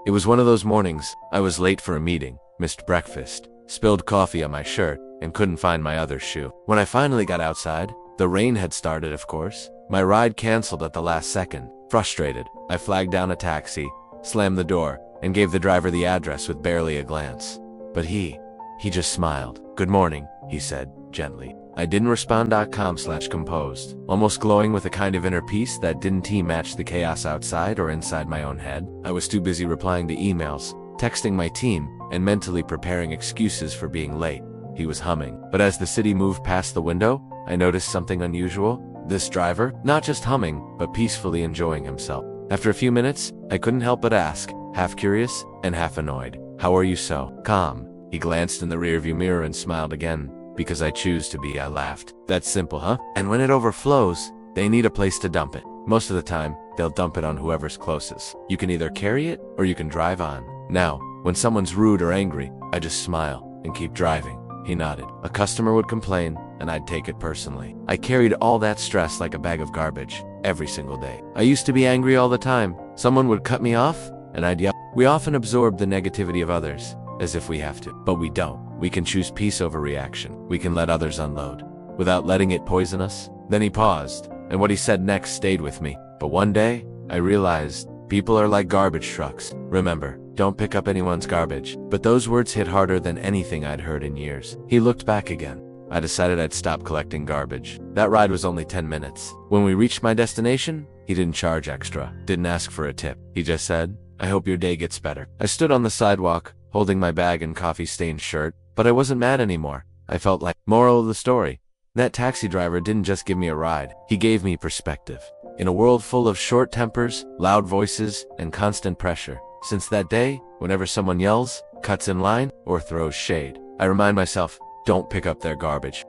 It was one of those mornings. I was late for a meeting, missed breakfast, spilled coffee on my shirt, and couldn't find my other shoe. When I finally got outside, the rain had started, of course. My ride canceled at the last second. Frustrated, I flagged down a taxi, slammed the door, and gave the driver the address with barely a glance. But he just smiled. "Good morning," he said, gently. I didn't respond. .com/composed, almost glowing with a kind of inner peace that didn't match the chaos outside or inside my own head. I was too busy replying to emails, texting my team, and mentally preparing excuses for being late. He was humming. But as the city moved past the window, I noticed something unusual. This driver, not just humming, but peacefully enjoying himself. After a few minutes, I couldn't help but ask, half curious and half annoyed, "How are you so calm?" He glanced in the rearview mirror and smiled again. "Because I choose to be," I laughed. "That's simple, huh? And when it overflows, they need a place to dump it. Most of the time, they'll dump it on whoever's closest. You can either carry it, or you can drive on. Now, when someone's rude or angry, I just smile and keep driving." He nodded. A customer would complain, and I'd take it personally. I carried all that stress like a bag of garbage, every single day. I used to be angry all the time. Someone would cut me off, and I'd yell. We often absorb the negativity of others, as if we have to. But we don't. We can choose peace over reaction. We can let others unload, without letting it poison us. Then he paused, and what he said next stayed with me. "But one day, I realized, people are like garbage trucks. Remember, don't pick up anyone's garbage." But those words hit harder than anything I'd heard in years. He looked back again. I decided I'd stop collecting garbage. That ride was only 10 minutes. When we reached my destination, he didn't charge extra, didn't ask for a tip. He just said, "I hope your day gets better." I stood on the sidewalk, holding my bag and coffee-stained shirt, but I wasn't mad anymore. I felt like, moral of the story, that taxi driver didn't just give me a ride. He gave me perspective. In a world full of short tempers, loud voices, and constant pressure, since that day, whenever someone yells, cuts in line, or throws shade, I remind myself, don't pick up their garbage.